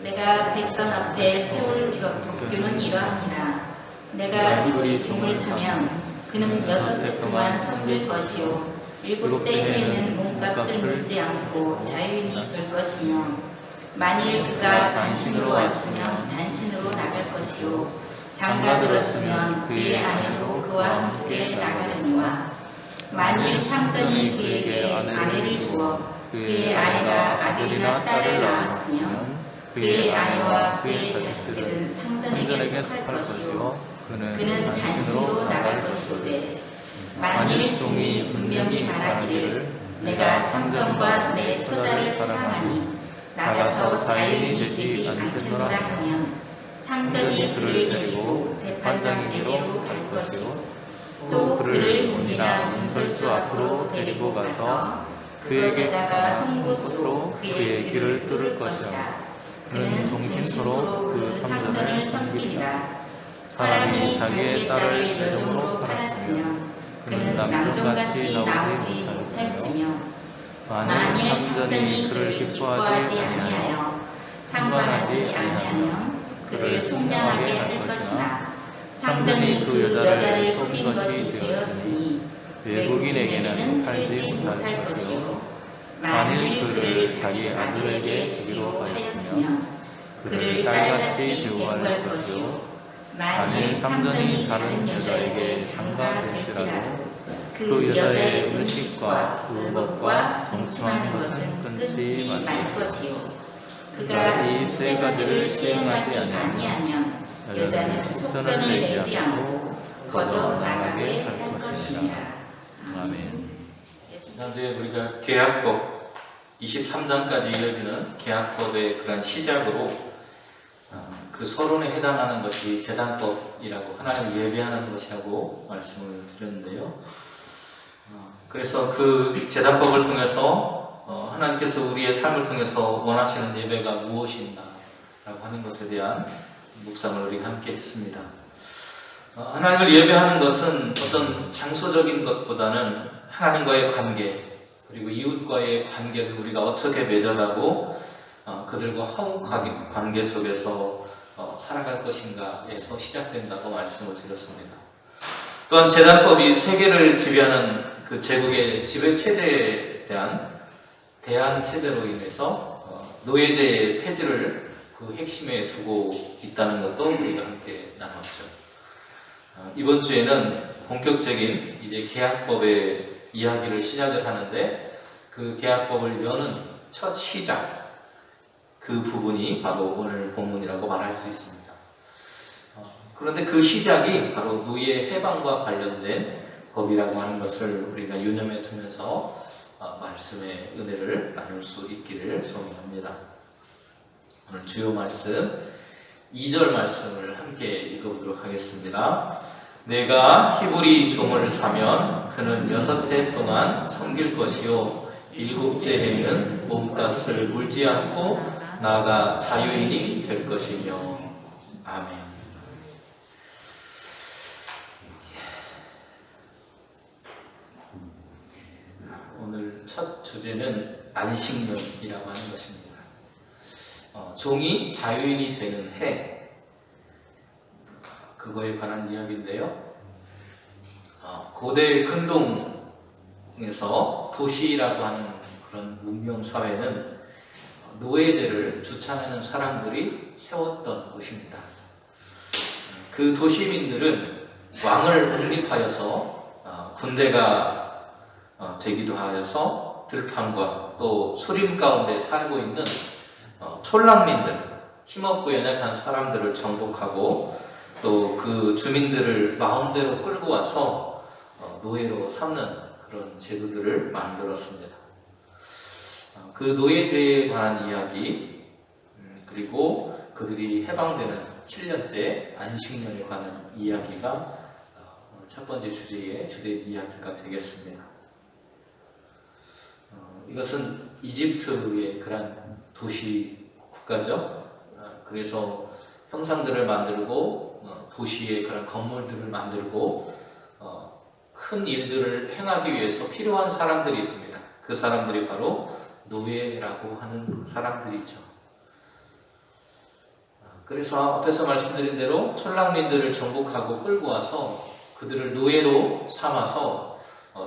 내가 백성 앞에 세울 법규는 이러하니라. 내가 히브리 종을 사면 그는 6해 동안 섬길 것이요 7째 해에는 몸값을 물지 않고 자유인이 될 것이며, 만일 그가 단신으로 왔으면 단신으로 나갈 것이요 장가 들었으면 그의 아내도 그와 함께 나가려니와, 만일 상전이 그에게 아내를 주어 그의 아내가 아들이나 딸을 낳았으면 그의 아내와 그의 자식들은 상전에게 속할 것이요 그는 단신으로 나갈 것이로되, 만일 종이 분명히 말하기를 내가 상전과 내 처자를 사랑하니 나가서 자유인이 되지 않겠노라 하면, 상전이 그를 데리고 재판장에게로 갈 것이요 또 그를 문이나 문설주 앞으로 데리고 가서 그것에다가 송곳으로 그의 귀를 뚫을 것이라. 그는 종신토록 그 상전을 섬기리라. 사람이 자기의 딸을 여종으로 팔았으면 그는 남종같이 나오지 못할지며, 만일 상전이 그를 기뻐하지 아니하여 상관하지 아니하면 그를 속량하게 할 것이나, 상전이 그 여자를 속인 것이 되었으니 외국인에게는 팔지 못할 것이요 만일 그를 자기 아들에게 주기로 하였으면 그를 딸같이 대우할 것이요 만일 상전이 다른 여자에게 장가 될지라도 그 여자의 음식과 의복과 동침하는 것은 끊지 말 것이요 그가 이 세 가지를 시행하지 아니하면 여자는 속전을 내지 않고 거저 나가게 할 것이니라. 아멘. 지난주에 우리가 계약법 23장까지 이어지는 계약법의 그런 시작으로 그 서론에 해당하는 것이 제단법이라고, 하나님을 예배하는 것이라고 말씀을 드렸는데요. 그래서 그 제단법을 통해서 하나님께서 우리의 삶을 통해서 원하시는 예배가 무엇인가 라고 하는 것에 대한 묵상을 우리가 함께 했습니다. 하나님을 예배하는 것은 어떤 장소적인 것보다는 하나님과의 관계, 그리고 이웃과의 관계를 우리가 어떻게 맺어가고 그들과 화목한 관계 속에서 살아갈 것인가에서 시작된다고 말씀을 드렸습니다. 또한 제단법이 세계를 지배하는 그 제국의 지배체제에 대한 대안체제로 인해서 노예제의 폐지를 그 핵심에 두고 있다는 것도 우리가 함께 나눴죠. 이번 주에는 본격적인 이제 계약법의 이야기를 시작을 하는데, 그 계약법을 여는 첫 시작, 그 부분이 바로 오늘 본문이라고 말할 수 있습니다. 그런데 그 시작이 바로 노예 해방과 관련된 법이라고 하는 것을 우리가 유념해 두면서 말씀의 은혜를 나눌 수 있기를 소원합니다. 오늘 주요 말씀 2절 말씀을 함께 읽어보도록 하겠습니다. 내가 히브리 종을 사면 그는 6해 동안 섬길 것이요 7째 해에는 몸값을 물지 않고 나아가 자유인이 될 것이며. 아멘. 오늘 첫 주제는 안식년이라고 하는 것입니다. 종이 자유인이 되는 해, 그거에 관한 이야기인데요. 고대 근동에서 도시라고 하는 그런 문명 사회는 노예제를 주창하는 사람들이 세웠던 곳입니다. 그 도시민들은 왕을 독립하여서 군대가 되기도 하여서 들판과 또 수림 가운데 살고 있는 촌락민들, 힘없고 연약한 사람들을 정복하고 또 그 주민들을 마음대로 끌고 와서 노예로 삼는 그런 제도들을 만들었습니다. 그 노예제에 관한 이야기, 그리고 그들이 해방되는 7년째 안식년에 관한 이야기가 첫 번째 주제의 주제 이야기가 되겠습니다. 이것은 이집트의 그런 도시 국가죠. 그래서 형상들을 만들고 도시의 그런 건물들을 만들고 큰 일들을 행하기 위해서 필요한 사람들이 있습니다. 그 사람들이 바로 노예라고 하는 사람들이죠. 그래서 앞에서 말씀드린 대로 촌락민들을 정복하고 끌고 와서 그들을 노예로 삼아서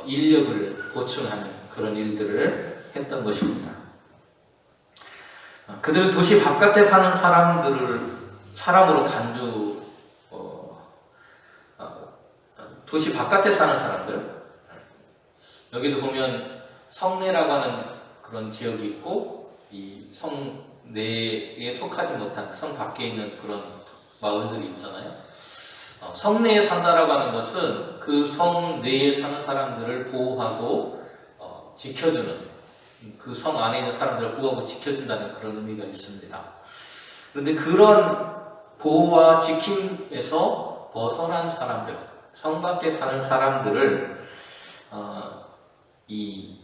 인력을 보충하는 그런 일들을 했던 것입니다. 그들은 도시 바깥에 사는 사람으로 도시 바깥에 사는 사람들, 여기도 보면 성내라고 하는 그런 지역이 있고 이 성내에 속하지 못한 성 밖에 있는 그런 마을들이 있잖아요. 성내에 산다라고 하는 것은 그 성내에 사는 사람들을 보호하고 지켜주는, 그 성 안에 있는 사람들을 보호하고 지켜준다는 그런 의미가 있습니다. 그런데 그런 보호와 지킴에서 벗어난 사람들, 성 밖에 사는 사람들을 이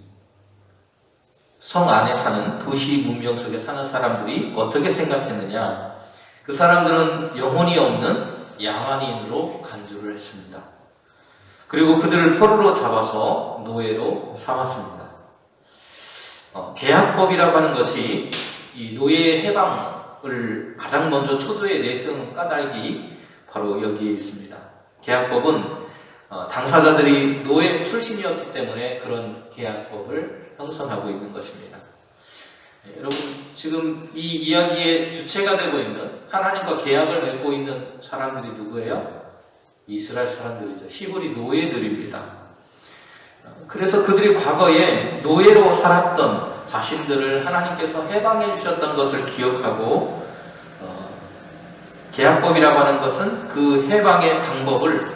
성 안에 사는 도시 문명 속에 사는 사람들이 어떻게 생각했느냐? 그 사람들은 영혼이 없는 양환인으로 간주를 했습니다. 그리고 그들을 포로로 잡아서 노예로 삼았습니다. 계약법이라고 하는 것이 이 노예 해방을 가장 먼저 초조에 내세운 까닭이 바로 여기에 있습니다. 계약법은 당사자들이 노예 출신이었기 때문에 그런 계약법을 형성하고 있는 것입니다. 여러분, 지금 이 이야기의 주체가 되고 있는, 하나님과 계약을 맺고 있는 사람들이 누구예요? 이스라엘 사람들이죠. 히브리 노예들입니다. 그래서 그들이 과거에 노예로 살았던 자신들을 하나님께서 해방해 주셨던 것을 기억하고, 계약법이라고 하는 것은 그 해방의 방법을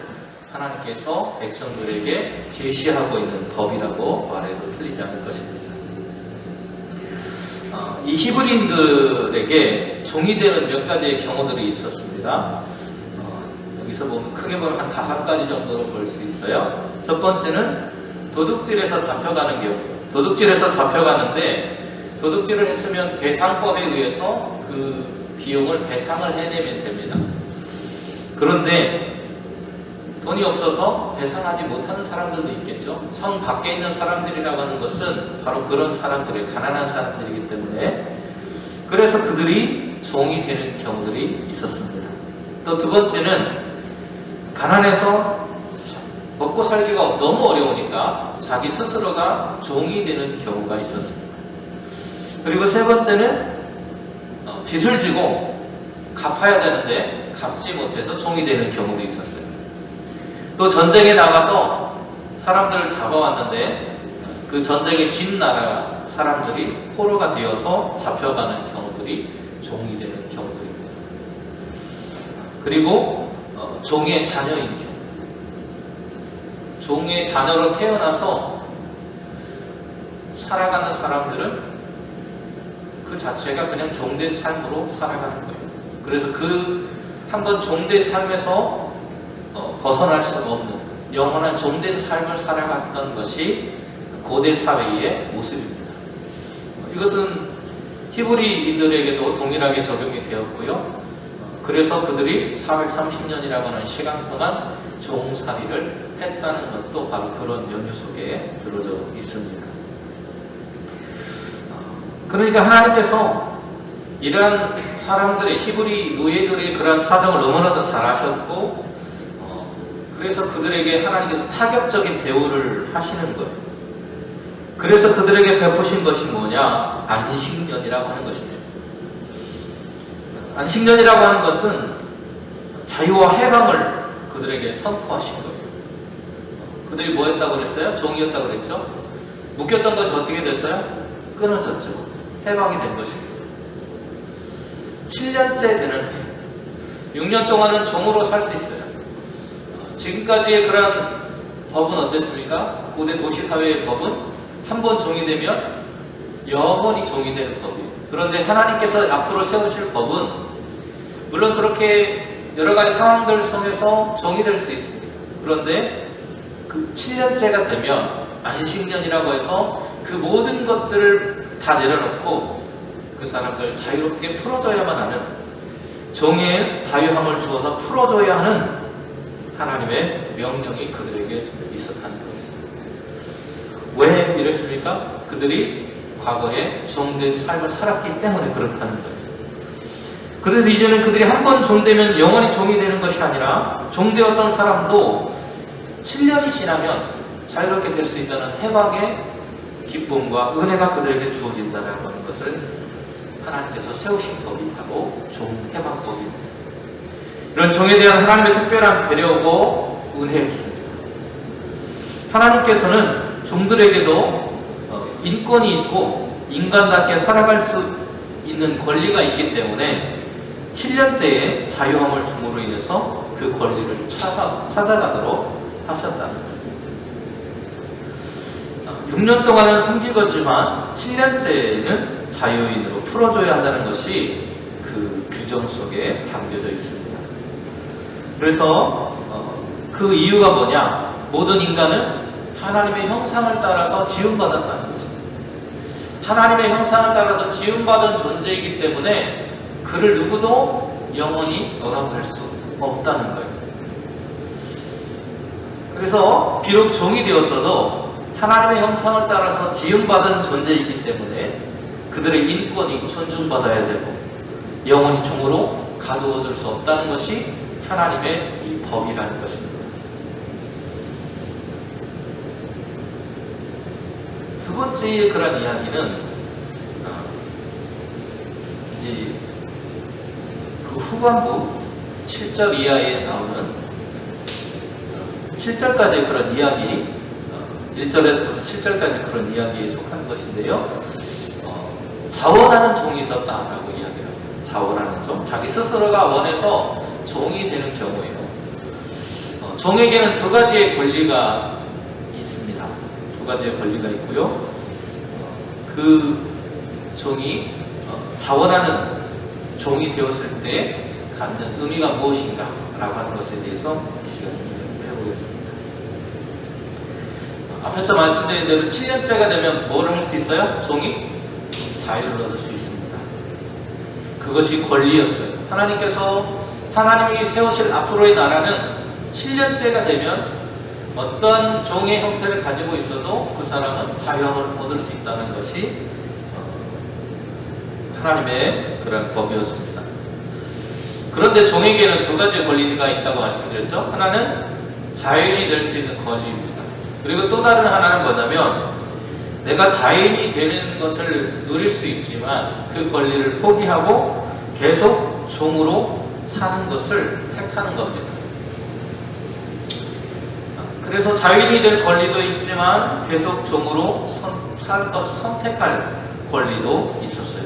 하나님께서 백성들에게 제시하고 있는 법이라고 말해도 틀리지 않을 것입니다. 이 히브리인들에게 종이 되는 몇 가지의 경우들이 있었습니다. 여기서 보면 크게 보면 한 5가지 정도로 볼 수 있어요. 첫 번째는 도둑질에서 잡혀가는 경우. 도둑질에서 잡혀가는데 도둑질을 했으면 배상법에 의해서 그 비용을 배상을 해내면 됩니다. 그런데 돈이 없어서 배상하지 못하는 사람들도 있겠죠. 성 밖에 있는 사람들이라고 하는 것은 바로 그런 사람들의 가난한 사람들이기 때문에, 그래서 그들이 종이 되는 경우들이 있었습니다. 또 두 번째는 가난해서 먹고 살기가 너무 어려우니까 자기 스스로가 종이 되는 경우가 있었습니다. 그리고 세 번째는 빚을 지고 갚아야 되는데 갚지 못해서 종이 되는 경우도 있었어요. 또 전쟁에 나가서 사람들을 잡아왔는데 그 전쟁에 진 나라 사람들이 포로가 되어서 잡혀가는 경우들이 종이 되는 경우들입니다. 그리고 종의 자녀인 경우, 종의 자녀로 태어나서 살아가는 사람들은 그 자체가 그냥 종된 삶으로 살아가는 거예요. 그래서 그 한번 종된 삶에서 벗어날 수 없는 영원한 종된 삶을 살아갔던 것이 고대 사회의 모습입니다. 이것은 히브리인들에게도 동일하게 적용이 되었고요. 그래서 그들이 430년이라고 하는 시간 동안 종살이를 했다는 것도 바로 그런 연유 속에 들어져 있습니다. 그러니까 하나님께서 이러한 사람들의, 히브리 노예들의 그러한 사정을 너무나도 잘 아셨고, 그래서 그들에게 하나님께서 타격적인 대우를 하시는 거예요. 그래서 그들에게 베푸신 것이 뭐냐? 안식년이라고 하는 것입니다. 안식년이라고 하는 것은 자유와 해방을 그들에게 선포하신 거예요. 그들이 뭐 했다고 그랬어요? 종이었다고 그랬죠? 묶였던 것이 어떻게 됐어요? 끊어졌죠. 해방이 된 것입니다. 7년째 되는 해. 6년 동안은 종으로 살 수 있어요. 지금까지의 그런 법은 어땠습니까? 고대 도시사회의 법은 한 번 종이 되면 영원히 종이 되는 법이에요. 그런데 하나님께서 앞으로 세우실 법은 물론 그렇게 여러 가지 상황들 속에서 종이 될 수 있습니다. 그런데 그 7년째가 되면 안식년이라고 해서 그 모든 것들을 다 내려놓고 그 사람들 자유롭게 풀어줘야만 하는, 종의 자유함을 주어서 풀어줘야 하는 하나님의 명령이 그들에게 있었다는 겁니다. 왜 이랬습니까? 그들이 과거에 종된 삶을 살았기 때문에 그렇다는 거예요. 그래서 이제는 그들이 한 번 종되면 영원히 종이 되는 것이 아니라 종되었던 사람도 7년이 지나면 자유롭게 될 수 있다는 해방의 기쁨과 은혜가 그들에게 주어진다는 것을 하나님께서 세우신 법이 바로 종해방법입니다. 이런 종에 대한 하나님의 특별한 배려고 은혜였습니다. 하나님께서는 종들에게도 인권이 있고 인간답게 살아갈 수 있는 권리가 있기 때문에 7년째의 자유함을 줌으로 인해서 그 권리를 찾아가도록 하셨다는 거예요. 6년 동안은 섬기거지만 7년째에는 자유인으로 풀어줘야 한다는 것이 그 규정 속에 담겨져 있습니다. 그래서 그 이유가 뭐냐? 모든 인간은 하나님의 형상을 따라서 지음받았다는 것입니다. 하나님의 형상을 따라서 지음받은 존재이기 때문에 그를 누구도 영원히 억압할 수 없다는 거예요. 그래서 비록 종이 되었어도 하나님의 형상을 따라서 지음받은 존재이기 때문에 그들의 인권이 존중받아야 되고 영원히 종으로 가두어둘 수 없다는 것이 하나님의 이 법이라는 것입니다. 두 번째 그런 이야기는 이제 그 후반부 7절 이하에 나오는 7절까지 그런 이야기, 1절에서부터 7절까지 그런 이야기에 속한 것인데요. 자원하는 종이 있었다라고 이야기를 합니다. 자원하는 종, 자기 스스로가 원해서 종이 되는 경우에요. 종에게는 두 가지의 권리가 있습니다. 두 가지의 권리가 있고요. 그 종이 자원하는 종이 되었을 때 갖는 의미가 무엇인가 라고 하는 것에 대해서 이 시간에 해보겠습니다. 앞에서 말씀드린 대로 7년째가 되면 뭐를 할 수 있어요? 종이 자유를 얻을 수 있습니다. 그것이 권리였어요. 하나님께서 하나님이 세우실 앞으로의 나라는 7년째가 되면 어떠한 종의 형태를 가지고 있어도 그 사람은 자유함을 얻을 수 있다는 것이 하나님의 그런 법이었습니다. 그런데 종에게는 두 가지 권리가 있다고 말씀드렸죠. 하나는 자유인이 될 수 있는 권리입니다. 그리고 또 다른 하나는 뭐냐면 내가 자유인이 되는 것을 누릴 수 있지만 그 권리를 포기하고 계속 종으로 사는 것을 택하는 겁니다. 그래서 자유인이 될 권리도 있지만 계속 종으로 살 것을 선택할 권리도 있었어요.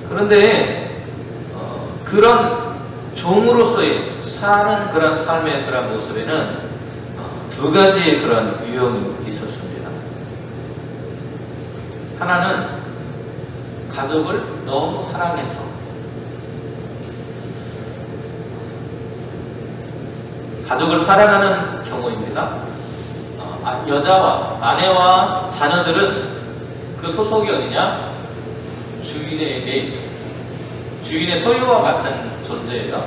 그런데 그런 종으로서의 사는 그런 삶의 그런 모습에는 두 가지의 그런 유형이 있었습니다. 하나는 가족을 너무 사랑해서 가족을 사랑하는 경우입니다. 여자와 아내와 자녀들은 그 소속이 어디냐? 주인에게 있습니다. 주인의 소유와 같은 존재예요.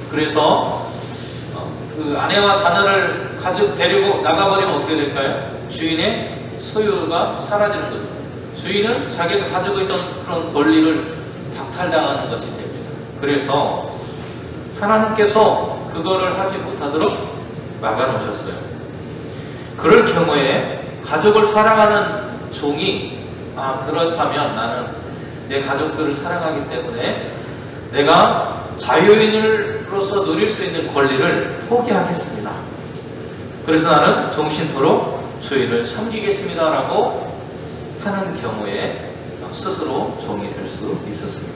그래서 그 아내와 자녀를 가지고 데리고 나가버리면 어떻게 될까요? 주인의 소유가 사라지는 거죠. 주인은 자기가 가지고 있던 그런 권리를 박탈당하는 것이 됩니다. 그래서 하나님께서 그거를 하지 못하도록 막아놓으셨어요. 그럴 경우에 가족을 사랑하는 종이 그렇다면 나는 내 가족들을 사랑하기 때문에 내가 자유인으로서 누릴 수 있는 권리를 포기하겠습니다. 그래서 나는 종신토록 주인을 섬기겠습니다 라고 하는 경우에 스스로 종이 될 수 있었습니다.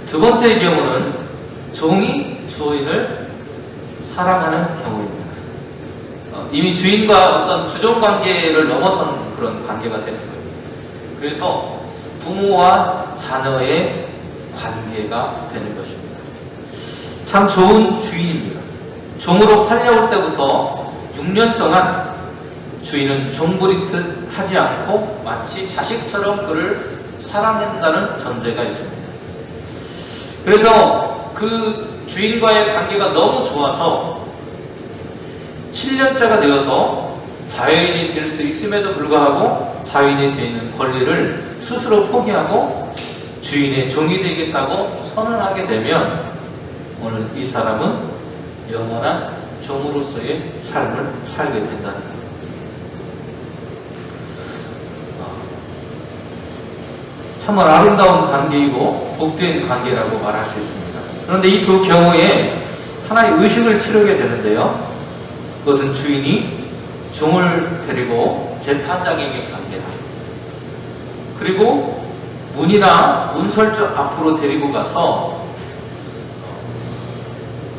두 번째의 경우는 종이 주인을 사랑하는 경우입니다. 이미 주인과 어떤 주종 관계를 넘어선 그런 관계가 되는 거예요. 그래서 부모와 자녀의 관계가 되는 것입니다. 참 좋은 주인입니다. 종으로 팔려올 때부터 6년 동안 주인은 종부리듯 하지 않고 마치 자식처럼 그를 사랑한다는 전제가 있습니다. 그래서 그 주인과의 관계가 너무 좋아서 7년째가 되어서 자유인이 될 수 있음에도 불구하고 자유인이 되는 권리를 스스로 포기하고 주인의 종이 되겠다고 선언하게 되면 오늘 이 사람은 영원한 종으로서의 삶을 살게 된다는 거예요. 정말 아름다운 관계이고 복된 관계라고 말할 수 있습니다. 그런데 이 두 경우에 하나의 의식을 치르게 되는데요. 그것은 주인이 종을 데리고 재판장에게 갑니다. 그리고 문이나 문설주 앞으로 데리고 가서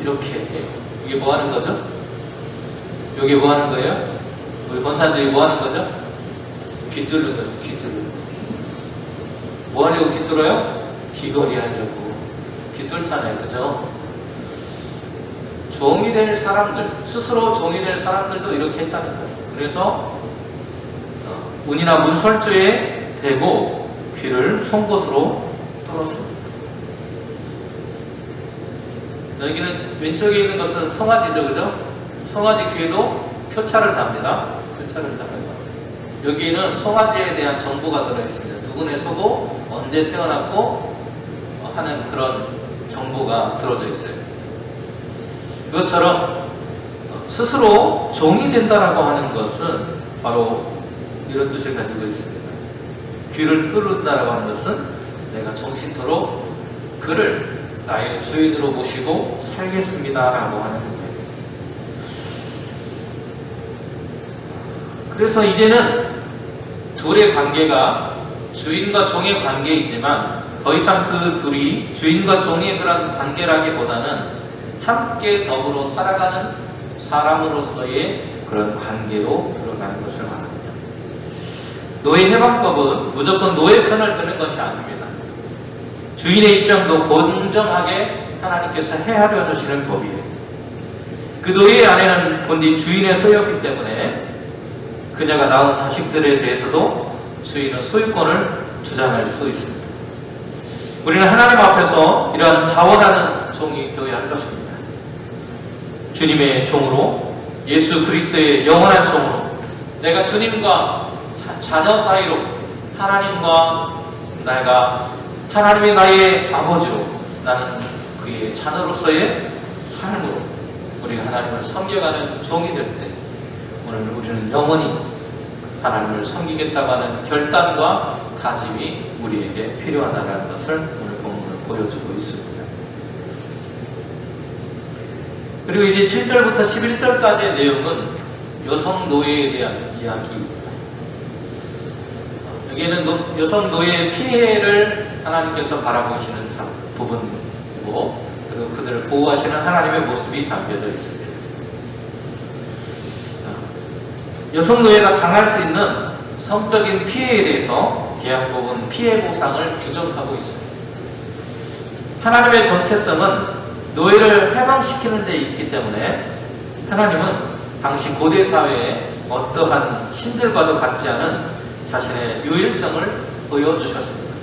이렇게, 이게 뭐 하는 거죠? 이게 뭐 하는 거예요? 우리 권사님들이 뭐 하는 거죠? 귀 뚫는 거죠. 귀 뚫는 거. 뭐 하려고 귀 뚫어요? 귀걸이 하려고 귀 뚫잖아요. 그죠? 종이 될 사람들, 스스로 종이 될 사람들도 이렇게 했다는 거예요. 그래서 문이나 문설주에 대고 귀를 송곳으로 뚫었습니다. 여기는 왼쪽에 있는 것은 송아지죠, 그죠? 송아지 귀에도 표차를 답니다. 표차를 답니다. 여기는 송아지에 대한 정보가 들어있습니다. 누구네 서고 언제 태어났고 하는 그런 정보가 들어져 있어요. 그것처럼 스스로 종이 된다라고 하는 것은 바로 이런 뜻을 가지고 있습니다. 귀를 뚫는다라고 하는 것은 내가 정신토록 그를 나의 주인으로 모시고 살겠습니다라고 하는 거예요. 그래서 이제는 둘의 관계가 주인과 종의 관계이지만 더 이상 그 둘이 주인과 종의 그런 관계라기보다는 함께 더불어 살아가는 사람으로서의 그런 관계로 들어가는 것을 말합니다. 노예 해방법은 무조건 노예 편을 드는 것이 아닙니다. 주인의 입장도 공정하게 하나님께서 헤아려 주시는 법이에요. 그 노예 안에는 본디 주인의 소유였기 때문에 그녀가 낳은 자식들에 대해서도 주인은 소유권을 주장할 수 있습니다. 우리는 하나님 앞에서 이러한 자원하는 종이 되어야 할 것입니다. 주님의 종으로, 예수 그리스도의 영원한 종으로, 내가 주님과 자녀 사이로, 하나님과 내가 하나님이 나의 아버지로, 나는 그의 자녀로서의 삶으로 우리가 하나님을 섬겨가는 종이 될 때 오늘 우리는 영원히 하나님을 섬기겠다고 하는 결단과 다짐이 우리에게 필요하다는 것을 오늘 본문을 보여주고 있습니다. 그리고 이제 7절부터 11절까지의 내용은 여성 노예에 대한 이야기입니다. 여기에는 여성 노예의 피해를 하나님께서 바라보시는 부분이고, 그리고 그들을 보호하시는 하나님의 모습이 담겨져 있습니다. 여성 노예가 당할 수 있는 성적인 피해에 대해서 계약법은 피해 보상을 규정하고 있습니다. 하나님의 정체성은 노예를 해방시키는 데 있기 때문에 하나님은 당시 고대 사회에 어떠한 신들과도 같지 않은 자신의 유일성을 보여주셨습니다.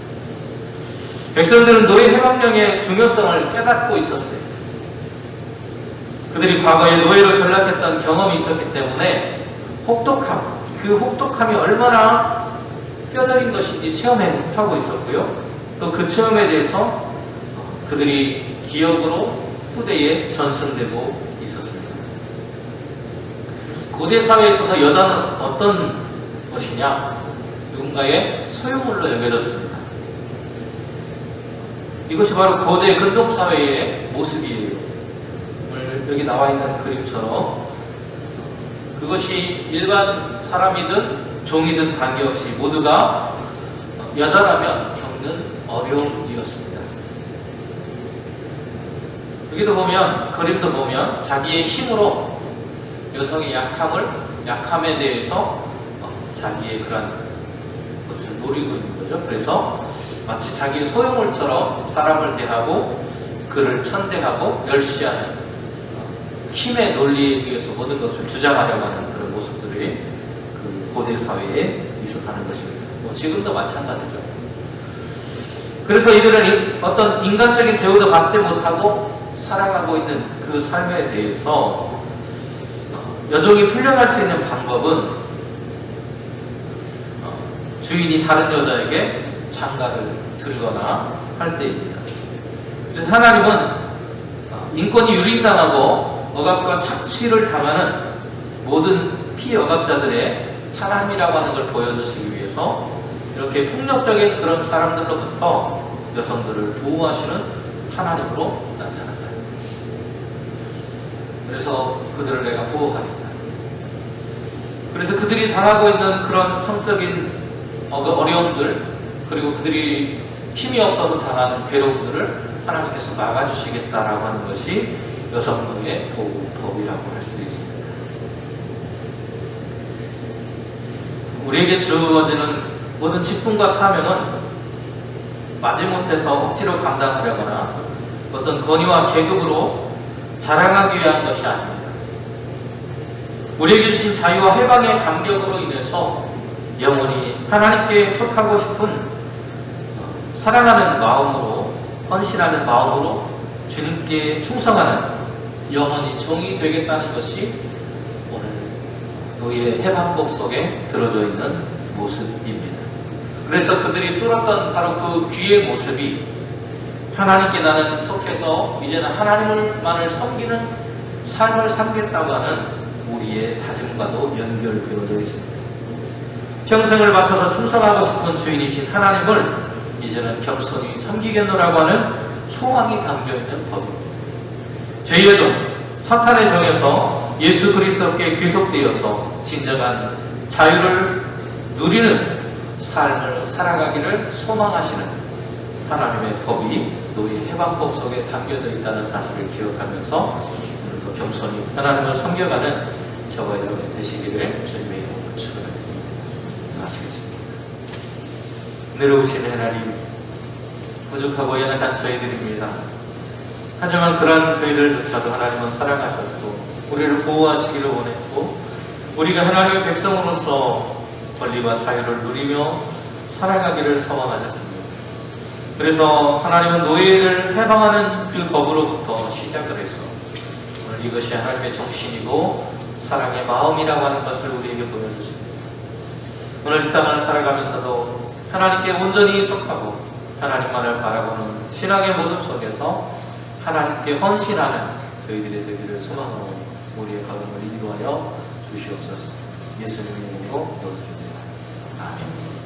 백성들은 노예 해방령의 중요성을 깨닫고 있었어요. 그들이 과거에 노예로 전락했던 경험이 있었기 때문에 그 혹독함이 얼마나 뼈저린 것인지 체험하고 있었고요. 또 그 체험에 대해서 그들이 기억으로 후대에 전승되고 있었습니다. 고대 사회에 있어서 여자는 어떤 것이냐? 누군가의 소유물로 여겨졌습니다. 이것이 바로 고대 근동사회의 모습이에요. 오늘 여기 나와 있는 그림처럼 그것이 일반 사람이든 종이든 관계없이 모두가 여자라면 겪는 어려움이었습니다. 여기도 보면, 그림도 보면 자기의 힘으로 여성의 약함에 대해서 자기의 그런 것을 노리고 있는 거죠. 그래서 마치 자기의 소유물처럼 사람을 대하고 그를 천대하고 멸시하는 힘의 논리에 의해서 모든 것을 주장하려고 하는 그런 모습들이 그 고대 사회에 있었다는 것입니다. 지금도 마찬가지죠. 그래서 이들은 어떤 인간적인 대우도 받지 못하고 살아가고 있는 그 삶에 대해서 여종이 풀려날 수 있는 방법은 주인이 다른 여자에게 장가를 들거나 할 때입니다. 그래서 하나님은 인권이 유린당하고 억압과 착취를 당하는 모든 피억압자들의 하나님이라고 하는 걸 보여주시기 위해서 이렇게 폭력적인 그런 사람들로부터 여성들을 보호하시는 하나님으로 나타난다. 그래서 그들을 내가 보호하겠다. 그래서 그들이 당하고 있는 그런 성적인 어려움들, 그리고 그들이 힘이 없어서 당하는 괴로움들을 하나님께서 막아주시겠다라고 하는 것이 여성들의 보호법이라고 할 수 있습니다. 우리에게 주어지는 모든 직분과 사명은 마지못해서 억지로 감당하려거나 어떤 권위와 계급으로 자랑하기 위한 것이 아닙니다. 우리에게 주신 자유와 해방의 감격으로 인해서 영원히 하나님께 속하고 싶은 사랑하는 마음으로, 헌신하는 마음으로 주님께 충성하는 영원히 종이 되겠다는 것이 오늘 노예 해방법 속에 들어져 있는 모습입니다. 그래서 그들이 뚫었던 바로 그 귀의 모습이 하나님께 나는 속해서 이제는 하나님만을 섬기는 삶을 살겠다고 하는 우리의 다짐과도 연결되어져 있습니다. 평생을 바쳐서 충성하고 싶은 주인이신 하나님을 이제는 겸손히 섬기겠노라고 하는 소망이 담겨있는 법입니다. 죄의 종, 사탄의 정에서 예수 그리스도께 귀속되어서 진정한 자유를 누리는 삶을 살아가기를 소망하시는 하나님의 법이 노예 해방법 속에 담겨져 있다는 사실을 기억하면서 오늘도 겸손히 하나님을 섬겨가는 저와 여러분이 되시기를 주님의 이름으로 축원합니다. 하시겠습니다. 내려오시는 하나님, 부족하고 연약한 저희들입니다. 하지만 그러한 저희들조차도 하나님은 사랑하셨고 우리를 보호하시기를 원했고 우리가 하나님의 백성으로서 권리와 자유를 누리며 살아가기를 소망하셨습니다. 그래서 하나님은 노예를 해방하는 그 법으로부터 시작을 해서 오늘 이것이 하나님의 정신이고 사랑의 마음이라고 하는 것을 우리에게 보여주십니다. 오늘 이 땅을 살아가면서도 하나님께 온전히 속하고 하나님만을 바라보는 신앙의 모습 속에서 하나님께 헌신하는 저희들의 되기를 소망하고 우리의 가정을 인도하여 주시옵소서. 예수님의 이름으로 기도드립니다. 아멘.